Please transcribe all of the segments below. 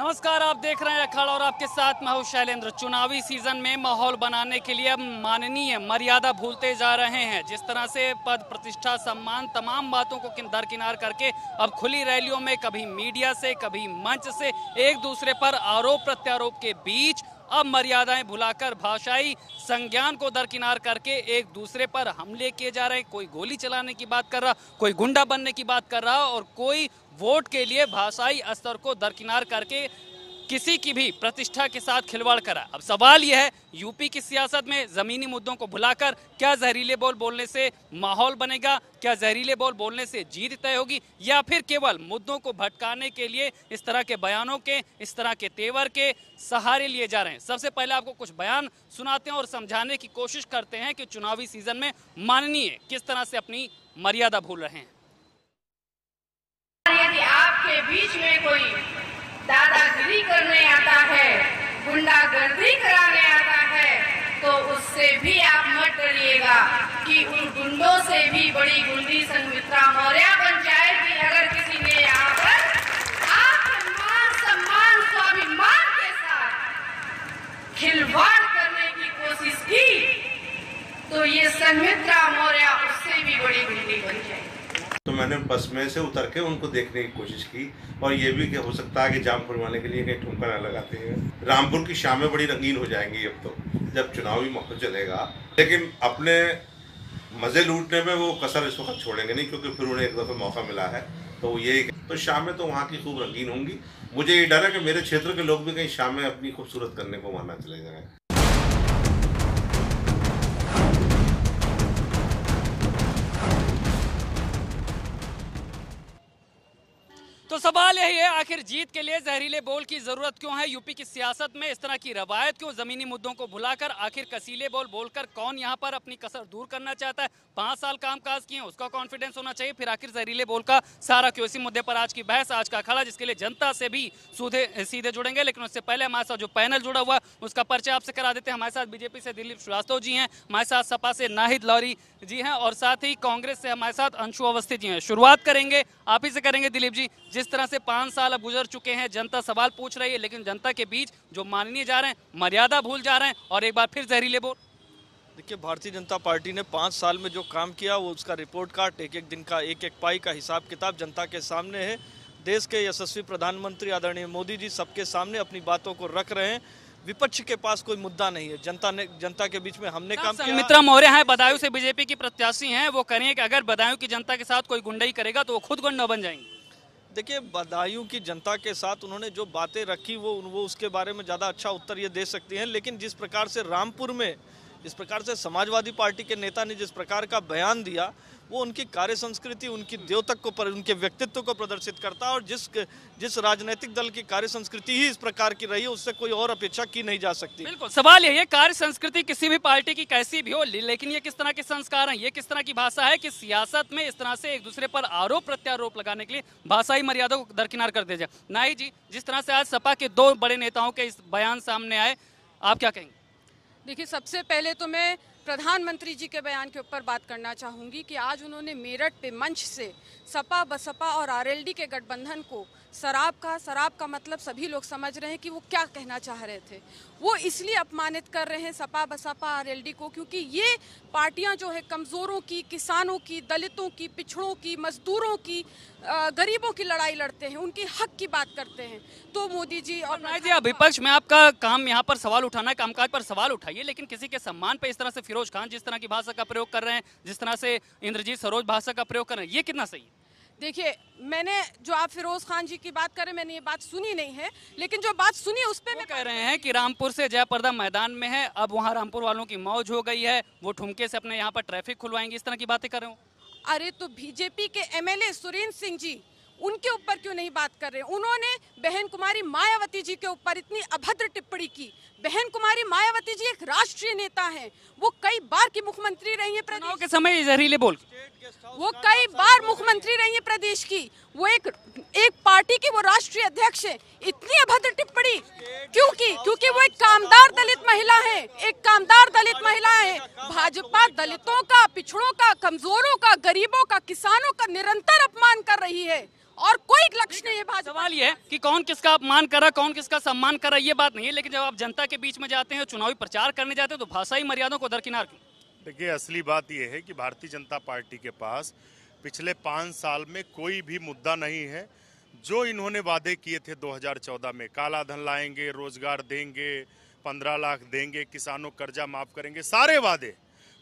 नमस्कार, आप देख रहे हैं अखाड़ा और आपके साथ मैं हूं शैलेंद्र। चुनावी सीजन में माहौल बनाने के लिए अब माननीय मर्यादा भूलते जा रहे हैं। जिस तरह से पद, प्रतिष्ठा, सम्मान, तमाम बातों को दरकिनार करके अब खुली रैलियों में कभी मीडिया से, कभी मंच से एक दूसरे पर आरोप प्रत्यारोप के बीच अब मर्यादाएं भुलाकर भाषाई संज्ञान को दरकिनार करके एक दूसरे पर हमले किए जा रहे हैं। कोई गोली चलाने की बात कर रहा, कोई गुंडा बनने की बात कर रहा और कोई वोट के लिए भाषाई स्तर को दरकिनार करके किसी की भी प्रतिष्ठा के साथ खिलवाड़ करा। अब सवाल यह है, यूपी की सियासत में जमीनी मुद्दों को भुलाकर क्या जहरीले बोल बोलने से माहौल बनेगा, क्या जहरीले बोल बोलने से जीत तय होगी, या फिर केवल मुद्दों को भटकाने के लिए इस तरह के बयानों के, इस तरह के तेवर के सहारे लिए जा रहे हैं। सबसे पहले आपको कुछ बयान सुनाते हैं और समझाने की कोशिश करते हैं कि चुनावी सीजन में माननीय किस तरह से अपनी मर्यादा भूल रहे हैं। यदि आपके बीच में कोई दादागिरी करने आता है, गुंडागर्दी कराने आता है, तो उससे भी आप मत डरिएगा कि उन गुंडों से भी बड़ी गुंडी संघमित्रा मौर्य बन जाएगी। अगर किसी ने यहाँ पर आपके मान सम्मान स्वाभिमान के साथ खिलवाड़ करने की कोशिश की तो ये संघमित्रा मौर्य उससे भी बड़ी गुंडी बन जाएगी। तो मैंने बस में से उतर के उनको देखने की कोशिश की और ये भी कि हो सकता है कि जाम खुलवाने के लिए कहीं ठुमका न लगाते हैं। रामपुर की शामें बड़ी रंगीन हो जाएंगी अब तो, जब चुनावी माहौल चलेगा। लेकिन अपने मज़े लूटने में वो कसर इस वक्त छोड़ेंगे नहीं, क्योंकि फिर उन्हें एक दफ़ा मौका मिला है। तो यही तो शामें तो वहाँ की खूब रंगीन होंगी। मुझे ये डर है कि मेरे क्षेत्र के लोग भी कहीं शामें अपनी खूबसूरत करने को वहाँ न चले जाएँ। तो सवाल यही है, आखिर जीत के लिए जहरीले बोल की जरूरत क्यों है? यूपी की सियासत में इस तरह की रवायत क्यों? जमीनी मुद्दों को भुलाकर आखिर कसीले बोल बोलकर कौन यहाँ पर अपनी कसर दूर करना चाहता है? 5 साल कामकाज किए, उसका कॉन्फिडेंस होना चाहिए, फिर आखिर जहरीले बोल का सारा क्यों? इसी मुद्दे पर आज की बहस, आज का अखाड़ा, जिसके लिए जनता से भी सीधे जुड़ेंगे। लेकिन उससे पहले हमारे साथ जो पैनल जुड़ा हुआ उसका परिचय आपसे करा देते हैं। हमारे साथ बीजेपी से दिलीप श्रीवास्तव जी हैं, हमारे साथ सपा से नाहिद लौरी जी हैं और साथ ही कांग्रेस से हमारे साथ अंशु अवस्थी जी हैं। शुरुआत करेंगे आप ही से करेंगे दिलीप जी। जिस तरह से 5 साल अब गुजर चुके हैं, जनता सवाल पूछ रही है, लेकिन जनता के बीच जो माननीय जा रहे हैं, मर्यादा भूल जा रहे हैं और एक बार फिर जहरीले बोल। देखिए, भारतीय जनता पार्टी ने 5 साल में जो काम किया वो उसका रिपोर्ट कार्ड, एक एक दिन का एक एक पाई का हिसाब किताब जनता के सामने है। देश के यशस्वी प्रधानमंत्री आदरणीय मोदी जी सबके सामने अपनी बातों को रख रहे हैं। विपक्ष के पास कोई मुद्दा नहीं है। जनता के बीच में हमने काम किया। संघमित्रा मौर्य हैं, बदायूं से बीजेपी की प्रत्याशी हैं, वो करें कि अगर बदायूं की जनता के साथ कोई गुंडाई करेगा तो वो खुद गुंडा बन जाएंगे। देखिए, बदायूं की जनता के साथ उन्होंने जो बातें रखी वो उसके बारे में ज़्यादा अच्छा उत्तर ये दे सकती हैं। लेकिन जिस प्रकार से रामपुर में, जिस प्रकार से समाजवादी पार्टी के नेता ने जिस प्रकार का बयान दिया, वो उनकी कार्य संस्कृति, उनकी द्योतक को, उनके व्यक्तित्व को प्रदर्शित करता है। और जिस राजनीतिक दल की कार्य संस्कृति ही इस प्रकार की रही है, उससे कोई और अपेक्षा की नहीं जा सकती। बिल्कुल, सवाल यही है, कार्य संस्कृति किसी भी पार्टी की कैसी भी हो, लेकिन ये किस तरह के संस्कार हैं, ये किस तरह की भाषा है कि सियासत में इस तरह से एक दूसरे पर आरोप प्रत्यारोप लगाने के लिए भाषाई मर्यादा को दरकिनार कर दिया जाए। नाई जी, जिस तरह से आज सपा के 2 बड़े नेताओं के इस बयान सामने आए, आप क्या कहेंगे? देखिए, सबसे पहले तो मैं प्रधानमंत्री जी के बयान के ऊपर बात करना चाहूँगी कि आज उन्होंने मेरठ पे मंच से सपा, बसपा और आरएलडी के गठबंधन को शराब का मतलब सभी लोग समझ रहे हैं कि वो क्या कहना चाह रहे थे। वो इसलिए अपमानित कर रहे हैं सपा, बसपा, आरएलडी को, क्योंकि ये पार्टियां जो है कमज़ोरों की, किसानों की, दलितों की, पिछड़ों की, मजदूरों की, गरीबों की लड़ाई लड़ते हैं, उनकी हक की बात करते हैं। तो मोदी जी और जी, विपक्ष में आपका काम यहाँ पर सवाल उठाना है, कामकाज पर सवाल उठाइए, लेकिन किसी के सम्मान पे इस तरह से फिरोज खान जिस तरह की भाषा का प्रयोग कर रहे हैं, जिस तरह से इंद्रजीत सरोज भाषा का प्रयोग कर रहे हैं, ये कितना सही है? देखिए, मैंने जो आप फिरोज खान जी की बात करें, मैंने ये बात सुनी नहीं है, लेकिन जो बात सुनी उस पर मैं कह रहे हैं कि रामपुर से जयप्रदा मैदान में है, अब वहाँ रामपुर वालों की मौज हो गई है, वो ठुमके से अपने यहाँ पर ट्रैफिक खुलवाएंगे, इस तरह की बातें कर रहे हो। अरे तो बीजेपी के एमएलए सुरेंद्र सिंह जी, उनके ऊपर क्यों नहीं बात कर रहे? उन्होंने बहन कुमारी मायावती जी के ऊपर इतनी अभद्र टिप्पणी की। बहन कुमारी मायावती जी एक राष्ट्रीय नेता हैं, वो कई बार की मुख्यमंत्री रही है प्रदेश के समय, जहरीले बोल वो कई बार मुख्यमंत्री रही है प्रदेश की, वो एक पार्टी की वो राष्ट्रीय अध्यक्ष है। इतनी अभद्र टिप्पणी क्यों की? क्योंकि वो एक कामदार दलित महिला है, एक कामदार दलित महिला है। भाजपा दलितों का, पिछड़ों का, कमजोरों का, गरीबों का, किसानों का निरंतर अपमान कर रही है और कोई लक्ष्य नहीं है भाजपा। सवाल ये है कि कौन किसका अपमान कर रहा, कौन किसका सम्मान कर रहा, ये बात नहीं है, लेकिन जब आप जनता के बीच में जाते हैं, चुनावी प्रचार करने जाते हैं, तो भाषाई मर्यादाओं को दरकिनार क्यों? देखिए, असली बात यह है कि भारतीय जनता पार्टी के पास पिछले 5 साल में कोई भी मुद्दा नहीं है। जो इन्होंने वादे किए थे 2014 में, काला धन लाएंगे, रोजगार देंगे, 15 लाख देंगे, किसानों कर्जा माफ करेंगे,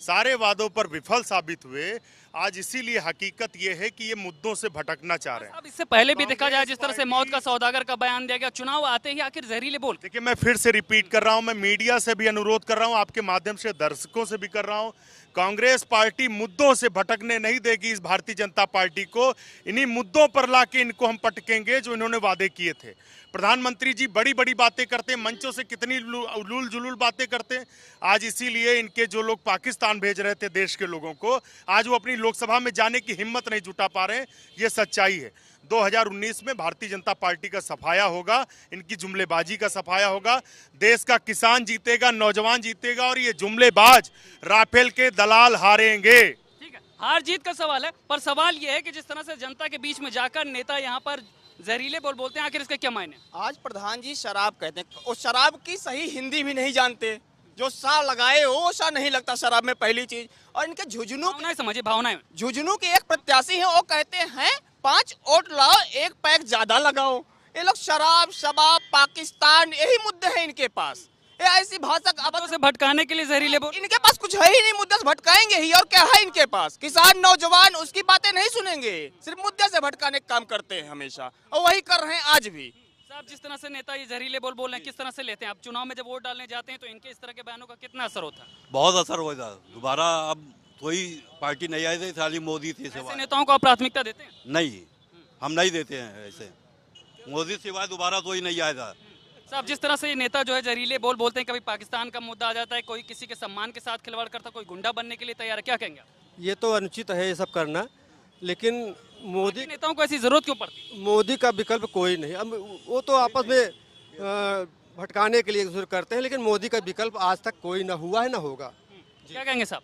सारे वादों पर विफल साबित हुए। आज इसीलिए हकीकत ये है कि ये मुद्दों से भटकना चाह रहे हैं। अब इससे पहले भी देखा जाए, जिस तरह से मौत का सौदागर का बयान दिया गया, चुनाव आते ही आखिर जहरीले बोल। देखिए, मैं फिर से रिपीट कर रहा हूं, मैं मीडिया से भी अनुरोध कर रहा हूं, आपके माध्यम से दर्शकों से भी कर रहा हूं, कांग्रेस पार्टी मुद्दों से भटकने नहीं देगी इस भारतीय जनता पार्टी को। इन्हीं मुद्दों पर लाके इनको हम पटकेंगे जो इन्होंने वादे किए थे। प्रधानमंत्री जी बड़ी बड़ी बातें करते हैं, मंचों से कितनी उलूल जुलूल बातें करते हैं। आज इसीलिए इनके जो लोग पाकिस्तान भेज रहे थे देश के लोगों को, आज वो अपनी लोकसभा में जाने की हिम्मत नहीं जुटा पा रहे हैं। ये सच्चाई है। 2019 में भारतीय जनता पार्टी का सफाया होगा, इनकी जुमलेबाजी का सफाया होगा। देश का किसान जीतेगा, नौजवान जीतेगा, और ये जुमलेबाज राफेल के दलाल हारेंगे। ठीक है, हार जीत का सवाल है, पर सवाल ये है कि जिस तरह से जनता के बीच में जाकर नेता यहाँ पर जहरीले बोल बोलते हैं, आखिर इसके क्या मायने? आज प्रधान जी शराब कहते हैं, और शराब की सही हिंदी भी नहीं जानते। जो सा लगाए हो सा नहीं लगता शराब में, पहली चीज। और इनके झुझुनू, समझिए भावनाएं, झुझुनू के एक प्रत्याशी हैं, वो कहते हैं 5 वोट लाओ, 1 पैक ज्यादा लगाओ। ये लोग शराब, शबाब, पाकिस्तान, यही मुद्दे हैं इनके पास। ये ऐसी भाषा मुद्दों से भटकाने के लिए जहरीले बोल। इनके पास कुछ है ही नहीं, मुद्दे से भटकाएंगे ही। और क्या है इनके पास? किसान, नौजवान, उसकी बातें नहीं सुनेंगे, सिर्फ मुद्दे से भटकाने का काम करते हैं हमेशा, और वही कर रहे हैं आज भी। साहब, जिस तरह से नेता ये जहरीले बोल रहे हैं, किस तरह से लेते हैं आप? चुनाव में जब वोट डालने जाते हैं तो इनके इस तरह के बयानों का कितना असर होता है? बहुत असर होता है। दोबारा अब कोई पार्टी नहीं आई थी, खाली मोदी थी। ऐसे नेताओं को आप प्राथमिकता देते हैं? नहीं, हम नहीं देते हैं ऐसे। मोदी सिवाय दोबारा कोई नहीं आएगा। साहब, जिस तरह से ये नेता जो है जहरीले बोल बोलते हैं, कभी पाकिस्तान का मुद्दा आ जाता है, कोई किसी के सम्मान के साथ खिलवाड़ करता, कोई गुंडा बनने के लिए तैयार है, क्या कहेंगे आप? ये तो अनुचित है ये सब करना, लेकिन मोदी नेताओं को ऐसी जरूरत क्यों पड़ती? मोदी का विकल्प कोई नहीं। अब वो तो आपस में भटकाने के लिए करते हैं, लेकिन मोदी का विकल्प आज तक कोई ना हुआ है ना होगा। क्या कहेंगे साहब?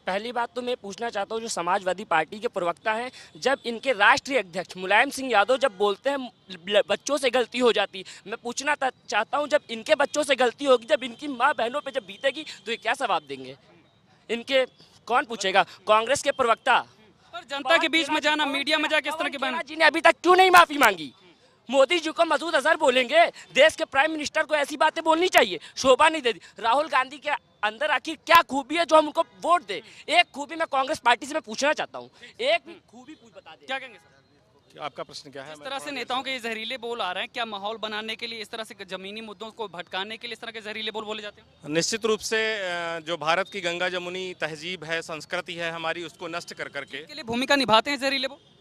पहली बात तो मैं पूछना चाहता हूँ, जो समाजवादी पार्टी के प्रवक्ता हैं, जब इनके राष्ट्रीय अध्यक्ष मुलायम सिंह यादव जब बोलते हैं बच्चों से गलती हो जाती, मैं पूछना चाहता हूँ, जब इनके बच्चों से गलती होगी, जब इनकी माँ बहनों पे जब बीतेगी, तो ये क्या जवाब देंगे? इनके कौन पूछेगा? कांग्रेस के प्रवक्ता। पर जनता के बीच में जाना, मीडिया में जाके इस तरह के बयान, जी ने अभी तक क्यों नहीं माफी मांगी? मोदी जी को मसूद अजहर बोलेंगे, देश के प्राइम मिनिस्टर को ऐसी बातें बोलनी चाहिए, शोभा नहीं देती। राहुल गांधी के अंदर आखिर क्या खूबी है जो हम उनको वोट दे? एक खूबी मैं कांग्रेस पार्टी से मैं पूछना चाहता हूँ, एक भी खूबी बता दे। क्या कहेंगे सर? आपका प्रश्न क्या है? इस तरह से नेताओं के ये जहरीले बोल आ रहे हैं, क्या माहौल बनाने के लिए, इस तरह से जमीनी मुद्दों को भटकाने के लिए इस तरह के जहरीले बोल बोले जाते हैं? निश्चित रूप से जो भारत की गंगा जमुनी तहजीब है, संस्कृति है हमारी, उसको नष्ट कर करके के लिए भूमिका निभाते हैं जहरीले बोल।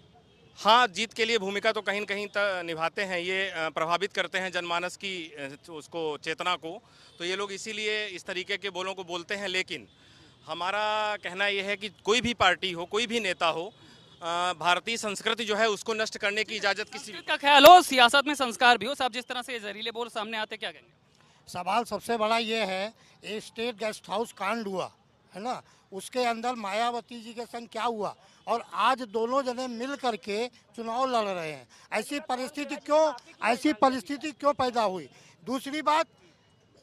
हाँ, जीत के लिए भूमिका तो कहीं न कहीं निभाते हैं। ये प्रभावित करते हैं जनमानस की उसको चेतना को, तो ये लोग इसीलिए इस तरीके के बोलों को बोलते हैं। लेकिन हमारा कहना ये है कि कोई भी पार्टी हो, कोई भी नेता हो, भारतीय संस्कृति जो है उसको नष्ट करने की इजाज़त किसी का ख्याल हो, सियासत में संस्कार भी हो। साहब, जिस तरह से जहरीले बोल सामने आते, क्या कहेंगे? सवाल सबसे बड़ा ये है, ये स्टेट गेस्ट हाउस कांड हुआ है ना, उसके अंदर मायावती जी के संग क्या हुआ, और आज दोनों जने मिल करके चुनाव लड़ रहे हैं। ऐसी परिस्थिति क्यों पैदा हुई? दूसरी बात,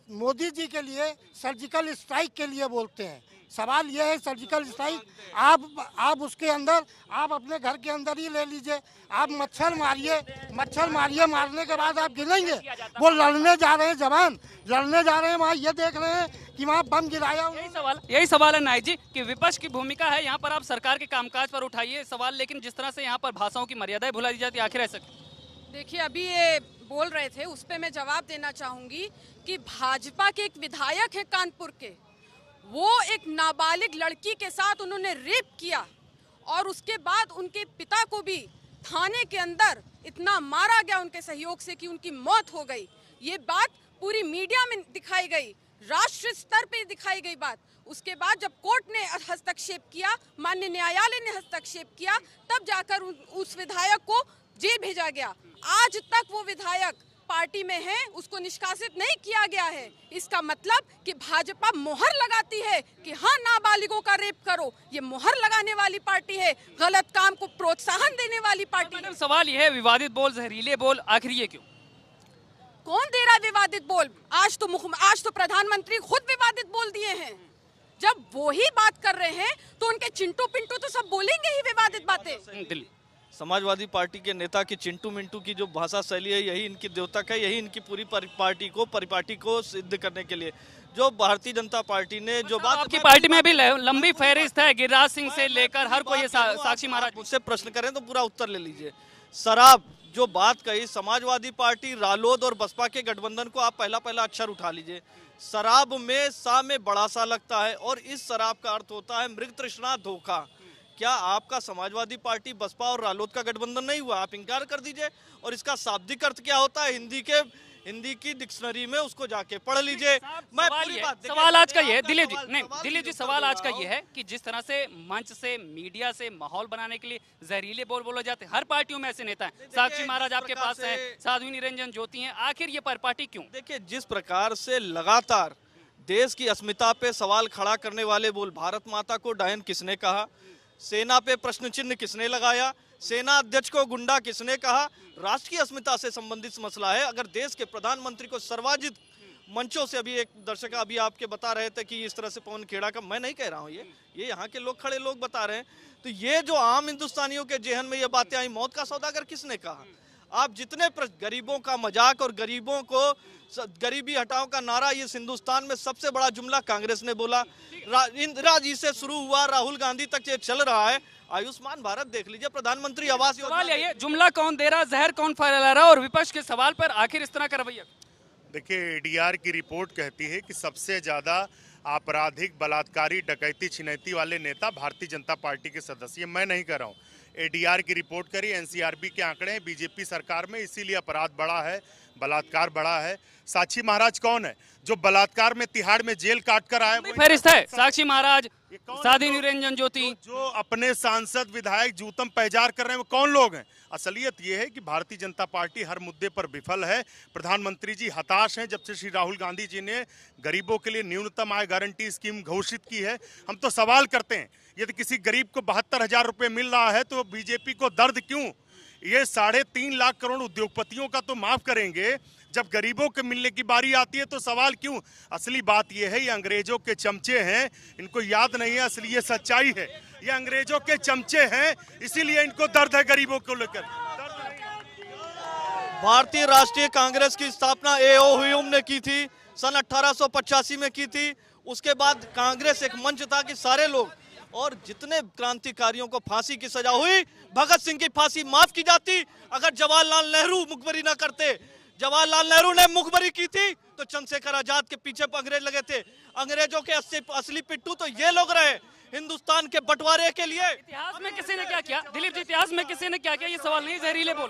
मोदी जी के लिए सर्जिकल स्ट्राइक के लिए बोलते हैं। सवाल यह है, सर्जिकल स्ट्राइक आप उसके अंदर, आप अपने घर के अंदर ही ले लीजिए, आप मच्छर मारिए, मारने के बाद आप गिनेंगे। वो लड़ने जा रहे हैं, जवान लड़ने जा रहे हैं, वहाँ ये देख रहे हैं कि वहाँ बम गिराया। यही सवाल है नायक जी कि विपक्ष की भूमिका है यहाँ पर, आप सरकार के कामकाज पर उठाइए सवाल, लेकिन जिस तरह से यहाँ पर भाषाओं की मर्यादाएं भुला दी जाती है, आखिर ऐसा? देखिए, अभी ये बोल रहे थे, उस पर मैं जवाब देना चाहूंगी कि भाजपा के एक विधायक है कानपुर के, वो एक नाबालिग लड़की के साथ उन्होंने रेप किया, और उसके बाद उनके पिता को भी थाने के अंदर इतना मारा गया उनके सहयोग से कि उनकी मौत हो गई। ये बात पूरी मीडिया में दिखाई गई, राष्ट्रीय स्तर पे दिखाई गई बात। उसके बाद जब कोर्ट ने हस्तक्षेप किया, माननीय न्यायालय ने हस्तक्षेप किया, तब जाकर उस विधायक को जेल भेजा गया। आज तक वो विधायक पार्टी में हैं उसको निष्कासित नहीं किया गया है। इसका मतलब कि भाजपा मोहर लगाती है कि हाँ नाबालिगों का रेप करो, ये मोहर लगाने वाली पार्टी है, गलत काम को प्रोत्साहन देने वाली पार्टी है। सवाल ये है, विवादित बोल, जहरीले बोल, आखिर ये क्यों? कौन दे रहा है विवादित बोल? आज तो प्रधानमंत्री खुद विवादित बोल दिए हैं। जब वो ही बात कर रहे हैं तो उनके चिंटू पिंटू तो सब बोलेंगे ही विवादित बातें। दिल्ली समाजवादी पार्टी के नेता की चिंटू मिंटू की जो भाषा शैली है, यही इनकी द्योतक है, यही इनकी पूरी परिपाटी को सिद्ध करने के लिए जो भारतीय जनता पार्टी ने जो बात आपकी पार्टी में भी लंबी फहरिस्त है, गिरिराज सिंह से लेकर हर कोई, साक्षी महाराज। मुझसे प्रश्न करें तो पूरा उत्तर ले लीजिए। शराब जो बात कही, समाजवादी पार्टी, रालोद और बसपा के गठबंधन को आप पहला अक्षर उठा लीजिए। शराब में सा में बड़ा सा लगता है और इस शराब का अर्थ होता है मृग तृष्णा, धोखा। क्या आपका समाजवादी पार्टी, बसपा और रालोद का गठबंधन नहीं हुआ? आप इंकार कर दीजिए। और इसका शाब्दिक अर्थ क्या होता है हिंदी की डिक्शनरी में उसको जाके पढ़ लीजिए। मैं सवाल आज का ये है दिलीप जी, सवाल आज का ये है कि जिस तरह से मंच से, मीडिया से माहौल बनाने के लिए जहरीले बोल बोले जाते हैं, हर पार्टियों में ऐसे नेता हैं। साक्षी महाराज आपके पास हैं, साध्वी निरंजन ज्योति हैं, आखिर ये पार्टी क्यों? देखिए, जिस प्रकार से लगातार देश की अस्मिता पे सवाल खड़ा करने वाले बोल, भारत माता को डायन किसने कहा, सेना पे प्रश्न चिन्ह किसने लगाया, सेना अध्यक्ष को गुंडा किसने कहा, राष्ट्र की अस्मिता से संबंधित मसला है। अगर देश के प्रधानमंत्री को सर्वाधिक मंचों से, अभी एक दर्शक अभी आपके बता रहे थे कि इस तरह से पवन खेड़ा का, मैं नहीं कह रहा हूँ, ये यहाँ के लोग, खड़े लोग बता रहे हैं, तो ये जो आम हिंदुस्तानियों के जेहन में ये बातें आई, मौत का सौदागर किसने कहा? आप जितने गरीबों का मजाक और गरीबों को गरीबी हटाओ का नारा इस हिंदुस्तान में सबसे बड़ा जुमला कांग्रेस ने बोला। इंदिरा जी से शुरू हुआ, राहुल गांधी तक ये चल रहा है। आयुष्मान भारत देख लीजिए, प्रधानमंत्री आवास योजना। ये जुमला कौन दे रहा, जहर कौन फैला रहा, और विपक्ष के सवाल पर आखिर इस तरह का रवैया? देखिए, एडीआर की रिपोर्ट कहती है कि सबसे ज्यादा आपराधिक, बलात्कारी, डकैती, छिनैती वाले नेता भारतीय जनता पार्टी के सदस्य। मैं नहीं कह रहा हूँ, एडीआर की रिपोर्ट करी, एनसीआरबी के आंकड़े हैं। बीजेपी सरकार में इसीलिए अपराध बढ़ा है, बलात्कार बढ़ा है। साक्षी महाराज कौन है जो बलात्कार में तिहाड़ में जेल काट कर आए? फहरिस्त है साक्षी महाराज, साध्वी निरंजन ज्योति, जो अपने सांसद विधायक जूतम पैजार कर रहे हैं, वो कौन लोग हैं? असलियत ये है कि भारतीय जनता पार्टी हर मुद्दे पर विफल है। प्रधानमंत्री जी हताश हैं जब से श्री राहुल गांधी जी ने गरीबों के लिए न्यूनतम आय गारंटी स्कीम घोषित की है। हम तो सवाल करते हैं, यदि किसी गरीब को 72,000 रुपए मिल रहा है तो बीजेपी को दर्द क्यों? ये 3.5 लाख करोड़ उद्योगपतियों का तो माफ करेंगे, जब गरीबों के मिलने की बारी आती है तो सवाल क्यों? असली बात यह है, ये अंग्रेजों के चमचे हैं, इनको याद नहीं है, असली ये सच्चाई है। ये अंग्रेजों के चमचे हैं, इसीलिए इनको दर्द है गरीबों को लेकर। भारतीय राष्ट्रीय कांग्रेस की स्थापना ए.ओ. ह्यूम ने की थी, सन 1885 में की थी। उसके बाद कांग्रेस एक मंच था कि सारे लोग, और जितने क्रांतिकारियों को फांसी की सजा हुई, भगत सिंह की फांसी माफ की जाती अगर जवाहरलाल नेहरू मुखबरी न करते। जवाहरलाल नेहरू ने मुखबरी की थी तो चंद्रशेखर आजाद के पीछे अंग्रेज लगे थे। अंग्रेजों के असली पिट्टू तो ये लोग रहे हिंदुस्तान के बंटवारे के लिए। इतिहास में किसी ने क्या किया दिलीप जी, इतिहास में किसी ने क्या किया? ये सवाल नहीं, जहरीले बोल।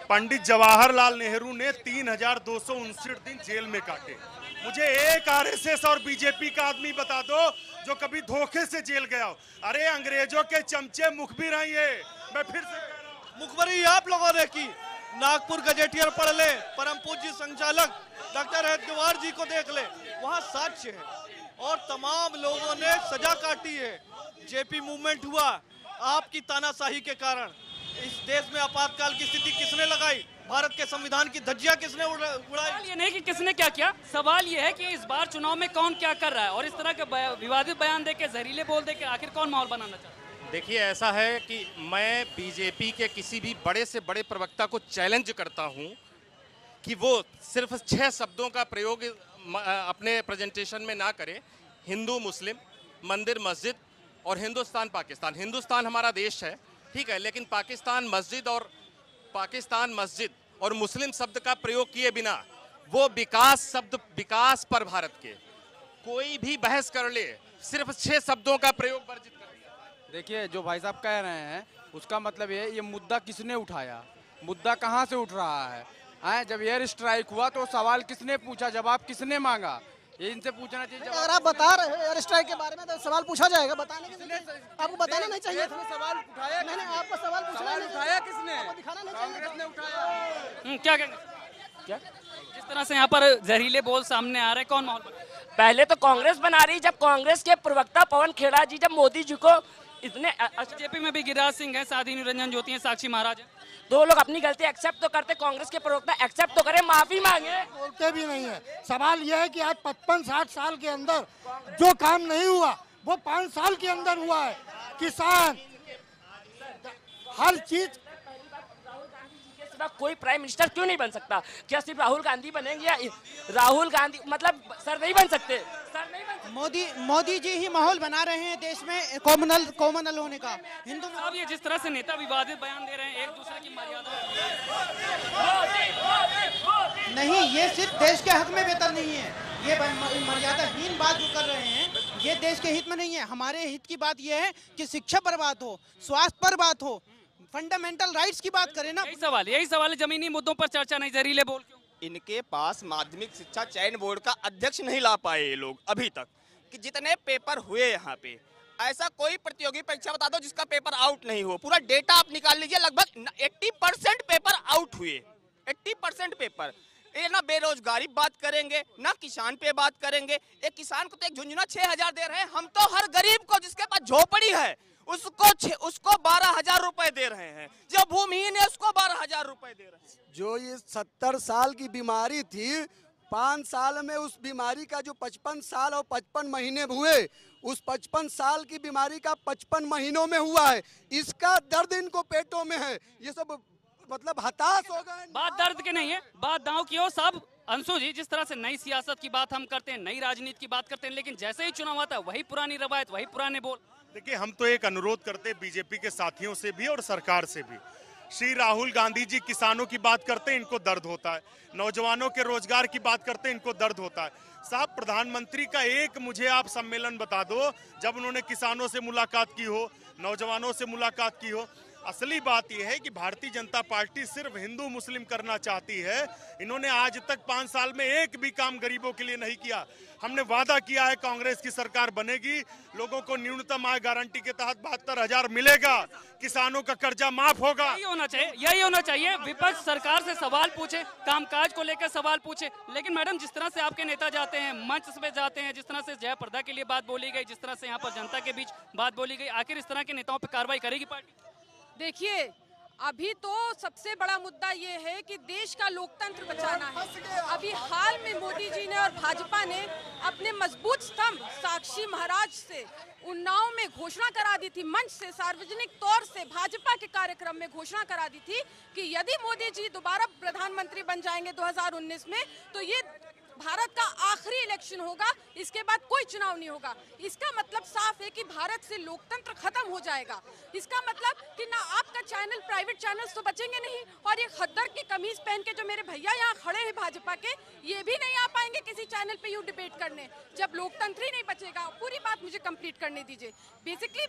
पंडित जवाहरलाल नेहरू ने 3,259 दिन जेल में काटे। मुझे एक आरएसएस और बीजेपी का आदमी बता दो जो कभी धोखे से जेल गया हो। अरे अंग्रेजों के चमचे मुखबिर हैं ये। मैं फिर से कह रहा हूं, मुखबरी आप लोगों ने की। नागपुर गजेटियर पढ़ ले, परम पूज्य संचालक डॉक्टर हेडगेवार जी को देख ले, वहां साक्ष्य है। और तमाम लोगों ने सजा काटी है। जेपी मूवमेंट हुआ आपकी तानाशाही के कारण। इस देश में आपातकाल की स्थिति किसने लगाई? भारत के संविधान की धज्जियां किसने उड़ाई? ये नहीं कि किसने क्या किया, सवाल ये है कि इस बार चुनाव में कौन क्या कर रहा है, और इस तरह के विवादित बयान देके, जहरीले बोल देके आखिर कौन माहौल बनाना चाहता है? देखिए, ऐसा है कि मैं बीजेपी के किसी भी बड़े से बड़े प्रवक्ता को चैलेंज करता हूं कि वो सिर्फ 6 शब्दों का प्रयोग अपने प्रेजेंटेशन में ना करे। हिंदू, मुस्लिम, मंदिर, मस्जिद और हिंदुस्तान, पाकिस्तान। हिंदुस्तान हमारा देश है, ठीक है, लेकिन पाकिस्तान मस्जिद और मुस्लिम शब्द का प्रयोग किए बिना वो विकास शब्द, विकास पर भारत के कोई भी बहस कर ले, सिर्फ 6 शब्दों का प्रयोग वर्जित कर दिया। देखिए, जो भाई साहब कह रहे हैं उसका मतलब ये मुद्दा किसने उठाया, मुद्दा कहां से उठ रहा है? जब एयर स्ट्राइक हुआ तो सवाल किसने पूछा, जवाब किसने मांगा? ये इनसे पूछना चाहिए। अगर आप बता रहे हैं एयर स्ट्राइक के बारे में तो सवाल पूछा जाएगा, बताने के लिए आपको बताना नहीं चाहिए। सवाल उठाया, मैंने आपको सवाल पूछा, उठाया किसने? दिखाना नहीं कांग्रेस ने उठाया। क्या कहेंगे? क्या जिस तरह से यहाँ पर जहरीले बोल सामने आ रहे हैं, कौन माहौल बना? पहले तो कांग्रेस बना रही, जब कांग्रेस के प्रवक्ता पवन खेड़ा जी जब मोदी जी को इतने बीजेपी में भी गिरिराज सिंह है, साध्वी निरंजन ज्योति है, साक्षी महाराज है। दो लोग अपनी गलती एक्सेप्ट तो करते, कांग्रेस के प्रवक्ता एक्सेप्ट तो करे, माफी मांगे। बोलते भी नहीं है। सवाल यह है कि आज 55-60 साल के अंदर जो काम नहीं हुआ वो 5 साल के अंदर हुआ है। किसान हर चीज, कोई प्राइम मिनिस्टर क्यों नहीं बन सकता? क्या सिर्फ राहुल गांधी बनेंगे या राहुल गांधी मतलब सर नहीं बन सकते? सर नहीं बन सकते। मोदी जी ही माहौल बना रहे हैं देश में कॉमनल होने का। हिंदू अब ये जिस तरह से नेता विवादित बयान दे रहे हैं, एक दूसरे की मर्यादा नहीं, ये सिर्फ देश के हक में बेहतर नहीं है। ये मर्यादाहीन बात जो कर रहे हैं ये देश के हित में नहीं है। हमारे हित की बात ये है कि शिक्षा पर बात हो, स्वास्थ्य पर बात हो, फंडामेंटल राइट्स की बात करें ना। यही सवाल है, जमीनी मुद्दों पर चर्चा नहीं, जहरीले बोल क्यों? इनके पास माध्यमिक शिक्षा चयन बोर्ड का अध्यक्ष नहीं ला पाए ये लोग अभी तक, कि जितने पेपर हुए यहाँ पे, ऐसा कोई प्रतियोगी परीक्षा बता दो जिसका पेपर आउट नहीं हो। पूरा डेटा आप निकाल लीजिए, लगभग 80% पेपर आउट हुए, 80% पेपर। ये ना बेरोजगारी बात करेंगे, ना किसान पे बात करेंगे। एक किसान को तो एक झुंझुना 6,000 दे रहे हैं, हम तो हर गरीब को जिसके पास झोपड़ी है उसको 12,000 रुपए दे रहे हैं, जो भूमिहीन है उसको 12,000 रुपए दे रहे हैं। जो ये 70 साल की बीमारी थी, 5 साल में उस बीमारी का जो 55 साल और 55 महीने हुए, उस 55 साल की बीमारी का 55 महीनों में हुआ है। इसका दर्द इनको पेटों में है। ये सब मतलब हताश हो गए। बात दर्द के नहीं है, बात दांव की हो सब। अंशु जी, जिस तरह से नई सियासत की बात हम करते हैं, नई राजनीति की बात करते हैं, लेकिन जैसे ही चुनाव आता है वही पुरानी रवायत, वही पुराने बोल। देखिए, हम तो एक अनुरोध करते हैं बीजेपी के साथियों से भी और सरकार से भी। श्री राहुल गांधी जी किसानों की बात करते हैं, इनको दर्द होता है। नौजवानों के रोजगार की बात करते हैं, इनको दर्द होता है। साहब, प्रधानमंत्री का एक मुझे आप सम्मेलन बता दो जब उन्होंने किसानों से मुलाकात की हो, नौजवानों से मुलाकात की हो। असली बात यह है कि भारतीय जनता पार्टी सिर्फ हिंदू मुस्लिम करना चाहती है। इन्होंने आज तक 5 साल में एक भी काम गरीबों के लिए नहीं किया। हमने वादा किया है कांग्रेस की सरकार बनेगी, लोगों को न्यूनतम आय गारंटी के तहत 72,000 मिलेगा, किसानों का कर्जा माफ होगा। यही होना चाहिए। विपक्ष सरकार से सवाल पूछे, कामकाज को लेकर सवाल पूछे। लेकिन मैडम, जिस तरह से आपके नेता जाते हैं, मंच पे जाते हैं, जिस तरह से जय प्रदा के लिए बात बोली गई, जिस तरह से यहाँ पर जनता के बीच बात बोली गई, आखिर इस तरह के नेताओं पर कार्रवाई करेगी पार्टी? देखिए, अभी तो सबसे बड़ा मुद्दा ये है कि देश का लोकतंत्र बचाना है। अभी हाल में मोदी जी ने और भाजपा ने अपने मजबूत स्तंभ साक्षी महाराज से उन्नाव में घोषणा करा दी थी, मंच से सार्वजनिक तौर से भाजपा के कार्यक्रम में घोषणा करा दी थी कि यदि मोदी जी दोबारा प्रधानमंत्री बन जाएंगे 2019 में, तो ये भारत का आखिरी इलेक्शन होगा, इसके बाद कोई चुनाव नहीं होगा। इसका मतलब साफ है कि भारत से लोकतंत्र खत्म हो जाएगा। इसका मतलब कि ना आपका चैनल, प्राइवेट चैनल्स तो बचेंगे नहीं, और ये खद्दर की कमीज पहन के जो मेरे भैया यहाँ खड़े हैं भाजपा के, ये भी नहीं आ पाएंगे किसी चैनल पे यूँ डिबेट करने, जब लोकतंत्र ही नहीं बचेगा। पूरी बात मुझे कंप्लीट करने दीजिए। बेसिकली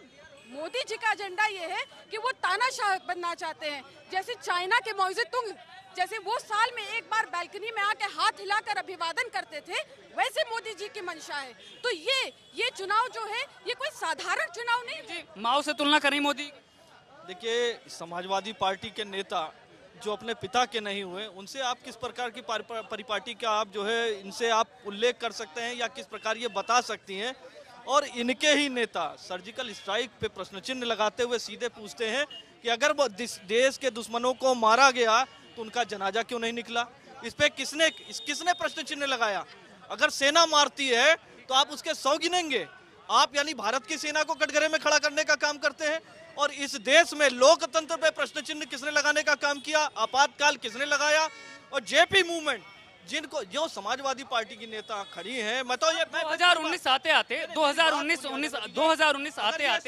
मोदी जी का एजेंडा ये है कि वो तानाशाह बनना चाहते हैं, जैसे चाइना के मौजे तुंग, जैसे वो साल में एक बार बालकनी में आके हाथ हिलाकर अभिवादन करते थे, वैसे मोदी जी की मंशा है। तो ये चुनाव जो है, ये कोई साधारण चुनाव नहीं जी। माओ से तुलना करें मोदी? देखिए, समाजवादी पार्टी के नेता जो अपने पिता के नहीं हुए, उनसे आप किस प्रकार की परिपाटी का आप जो है इनसे आप उल्लेख कर सकते हैं या किस प्रकार ये बता सकती हैं? और इनके ही नेता सर्जिकल स्ट्राइक पे प्रश्न चिन्ह लगाते हुए सीधे पूछते हैं कि अगर वो देश के दुश्मनों को मारा गया तो उनका जनाजा क्यों नहीं निकला? इस पे किसने प्रश्न चिन्ह लगाया? अगर सेना मारती है तो आप उसके 100 गिनेंगे। आप यानी भारत की सेना को कटघरे में खड़ा करने का काम करते हैं। और इस देश में लोकतंत्र पे प्रश्न चिन्ह किसने लगाने का काम किया? आपातकाल किसने लगाया? और जेपी मूवमेंट, जिनको जो समाजवादी पार्टी की नेता खड़ी हैं, मैं तो ये 2019 आते आते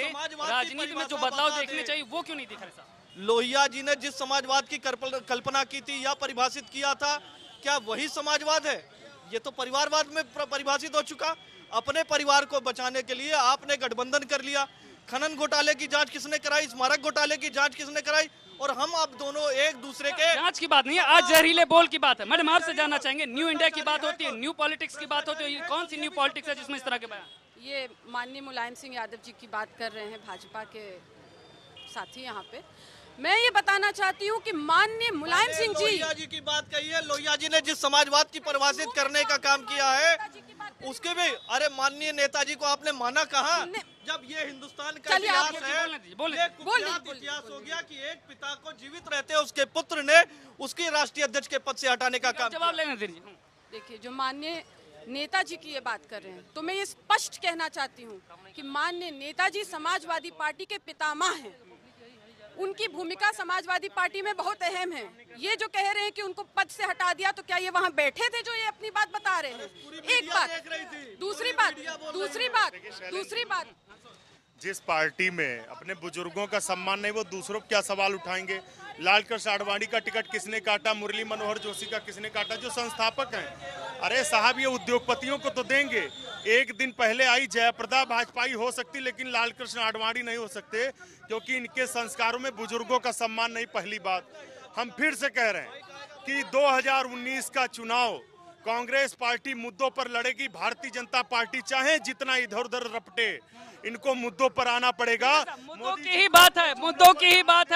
राजनीति में जो बदलाव देखने चाहिए वो क्यों नहीं दिख रहे साहब? लोहिया जी ने जिस समाजवाद की कल्पना की थी या परिभाषित किया था, क्या वही समाजवाद है? ये तो परिवारवाद में परिभाषित हो चुका। अपने परिवार को बचाने के लिए आपने गठबंधन कर लिया। खनन घोटाले की जांच किसने कराई? स्मारक घोटाले की जांच किसने कराई? और हम अब दोनों एक दूसरे के जांच की बात नहीं है, आज जहरीले बोल की बात है। मैडम, आपसे जानना चाहेंगे, न्यू इंडिया की बात होती है, न्यू पॉलिटिक्स की बात होती है, ये कौन सी न्यू पॉलिटिक्स है जिसमें इस तरह के बयान? ये माननीय मुलायम सिंह यादव जी की बात कर रहे हैं, भाजपा के साथी यहाँ पे। मैं ये बताना चाहती हूँ कि माननीय मुलायम सिंह जी, लोहिया जी की बात कही है। लोहिया जी ने जिस समाजवाद की परिभाषित करने का काम किया है उसके भी, अरे माननीय नेताजी को आपने माना कहाँ? जब ये हिंदुस्तान का इतिहास है, ये कुख्यात इतिहास हो गया कि एक पिता को जीवित रहते उसके पुत्र ने उसके राष्ट्रीय अध्यक्ष के पद से हटाने का काम। जवाब लेने दीजिए। देखिए, जो माननीय नेताजी की ये बात कर रहे हैं, तो मैं ये स्पष्ट कहना चाहती हूँ कि माननीय नेताजी समाजवादी पार्टी के पितामह हैं। उनकी भूमिका समाजवादी पार्टी में बहुत अहम है। ये जो कह रहे हैं कि उनको पद से हटा दिया, तो क्या ये वहाँ बैठे थे जो ये अपनी बात बता रहे हैं? एक बात। दूसरी बात, जिस पार्टी में अपने बुजुर्गों का सम्मान नहीं, वो दूसरों क्या सवाल उठाएंगे? लालकृष्ण आडवाणी का टिकट किसने काटा? मुरली मनोहर जोशी का किसने काटा? जो संस्थापक हैं। अरे साहब, ये उद्योगपतियों को तो देंगे। एक दिन पहले आई जयप्रदा भाजपाई हो सकती, लेकिन लालकृष्ण आडवाणी नहीं हो सकते, क्योंकि इनके संस्कारों में बुजुर्गों का सम्मान नहीं। पहली बात, हम फिर से कह रहे हैं कि 2019 का चुनाव कांग्रेस पार्टी मुद्दों पर लड़ेगी। भारतीय जनता पार्टी चाहे जितना इधर उधर रपटे, इनको मुद्दों पर आना पड़ेगा। मुद्दों की ही बात है,